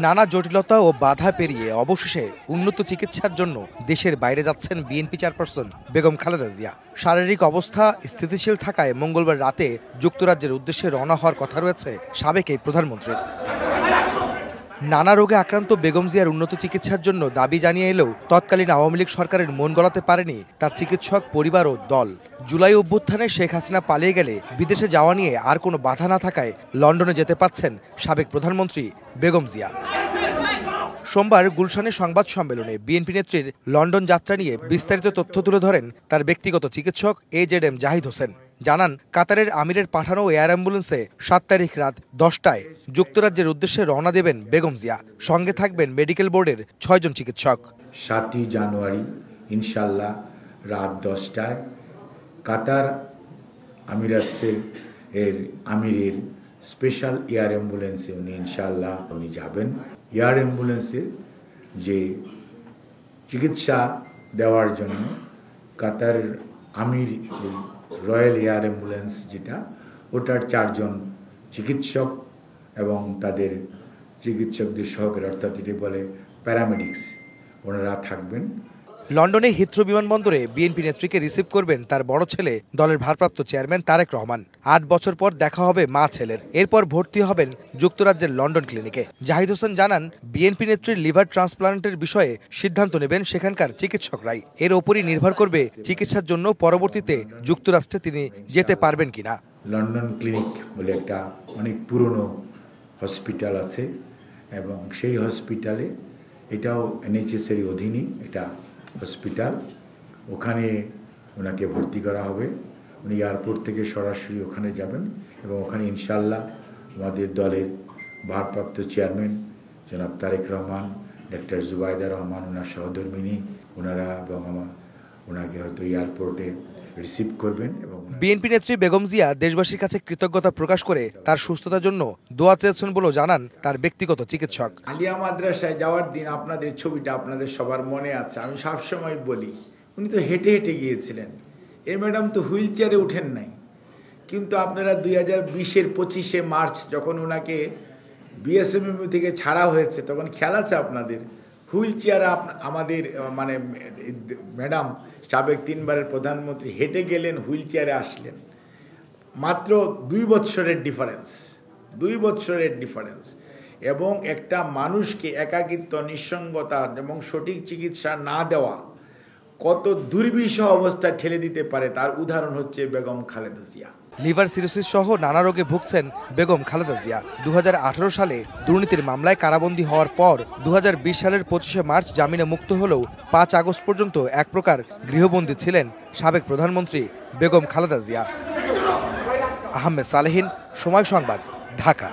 নানা জটিলতা ও বাধা পেরিয়ে অবশেষে উন্নত চিকিৎসার জন্য দেশের বাইরে যাচ্ছেন বিএনপি চেয়ারপারসন বেগম খালেদা জিয়া। শারীরিক অবস্থা স্থিতিশীল থাকায় মঙ্গলবার রাতে যুক্তরাজ্যের উদ্দেশ্যে রওনা হওয়ার কথা রয়েছে সাবেক এই প্রধানমন্ত্রীর। নানা রোগে আক্রান্ত বেগম জিয়ার উন্নত চিকিৎসার জন্য দাবি জানিয়ে এলেও তৎকালীন আওয়ামী লীগ সরকারের মন গলাতে পারেনি তার চিকিৎসক পরিবার ও দল। জুলাই অভ্যুত্থানে শেখ হাসিনা পালিয়ে গেলে বিদেশে যাওয়া নিয়ে আর কোনো বাধা না থাকায় লন্ডনে যেতে পারছেন সাবেক প্রধানমন্ত্রী বেগম জিয়া। সোমবার গুলশানে সংবাদ সম্মেলনে বিএনপি নেত্রীর লন্ডন যাত্রা নিয়ে বিস্তারিত তথ্য তুলে ধরেন তার ব্যক্তিগত চিকিৎসক AZM জাহিদ হোসেন। জানান, কাতারের আমিরের পাঠানো এয়ার অ্যাম্বুলেন্সে ৭ তারিখ রাত ১০টায় যুক্তরাজ্যের উদ্দেশ্যে রওনা দেবেন বেগম জিয়া। সঙ্গে থাকবেন মেডিকেল বোর্ডের ৬ জন চিকিৎসক। ৭ই জানুয়ারি ইনশাল্লাহ রাত ১০টায় কাতার আমিরাতসে এর আমিরের স্পেশাল এয়ার অ্যাম্বুলেন্সে উনি যাবেন। এয়ার অ্যাম্বুলেন্সের যে চিকিৎসা দেওয়ার জন্য কাতার আমির রয়্যাল এয়ার অ্যাম্বুলেন্স যেটা, ওটার ৪ জন চিকিৎসক এবং তাদের চিকিৎসকদের সহকারী, অর্থাৎ এটি বলে প্যারামেডিক্স, ওনারা থাকবেন। লন্ডনে হিথ্রো বিমানবন্দরে বিএনপি নেত্রীকে রিসিভ করবেন তার বড় ছেলে দলের ভারপ্রাপ্ত চেয়ারম্যান তারেক রহমান। ৮ বছর পর দেখা হবে মা ছেলের। এরপর ভর্তি হবেন যুক্তরাজ্যের লন্ডন ক্লিনিকে। জাহিদ হোসেন জানান, বিএনপি নেত্রীর লিভার ট্রান্সপ্লান্টের বিষয়ে সিদ্ধান্ত নেবেন সেখানকার চিকিৎসকরাই। এর ওপরই নির্ভর করবে চিকিৎসার জন্য পরবর্তীতে যুক্তরাষ্ট্রে তিনি যেতে পারবেন কিনা। লন্ডন ক্লিনিক বলে একটা অনেক পুরনো হসপিটাল আছে এবং সেই হসপিটালে, এটাও NHS এর অধীনে এটা হসপিটাল, ওখানে ওনাকে ভর্তি করা হবে। উনি এয়ারপোর্ট থেকে সরাসরি ওখানে যাবেন এবং ওখানে ইনশাল্লাহ আমাদের দলের ভারপ্রাপ্ত চেয়ারম্যান জনাব তারেক রহমান, ডক্টর জুবাইদা রহমান, ওনার সহধর্মিনী, ওনারা এবং ওনাকে হয়তো এয়ারপোর্টে রিসিভ করবেন। এবং বিএনপি নেত্রী বেগম জিয়া দেশবাসীর কাছে কৃতজ্ঞতা প্রকাশ করে তার সুস্থতার জন্য দোয়া চেয়েছেন বলেও জানান তার ব্যক্তিগত চিকিৎসক। আলিয়া মাদ্রাসায় যাওয়ার দিন আপনাদের ছবিটা আপনাদের সবার মনে আছে। আমি সবসময় বলি, উনি তো হেঁটে হেঁটে গিয়েছিলেন, এর ম্যাডাম তো হুইল চেয়ারে উঠেন নাই। কিন্তু আপনারা 2020-এর 25শে মার্চ যখন ওনাকে BSMMU থেকে ছাড়া হয়েছে, তখন খেয়াল আছে আপনাদের, হুইল চেয়ারে আমাদের মানে ম্যাডাম সাবেক 3বারের প্রধানমন্ত্রী হেঁটে গেলেন, হুইল চেয়ারে আসলেন। মাত্র 2 বছরের ডিফারেন্স, 2 বছরের ডিফারেন্স। এবং একটা মানুষকে একাকিত্ব, নিঃসঙ্গতা এবং সঠিক চিকিৎসা না দেওয়া কত দুর্বিষহ অবস্থায় ঠেলে দিতে পারে, তার উদাহরণ হচ্ছে বেগম খালেদা জিয়া। লিভার সিরোসিস সহ নানা রোগে ভুগছেন বেগম খালেদা জিয়া। 2018 সালে দুর্নীতির মামলায় কারাবন্দী হওয়ার পর 2020 সালের 25শে মার্চ জামিনে মুক্ত হলেও 5 আগস্ট পর্যন্ত এক প্রকার গৃহবন্দী ছিলেন সাবেক প্রধানমন্ত্রী বেগম খালেদা জিয়া। আহমেদ সালেহীন, সময় সংবাদ, ঢাকা।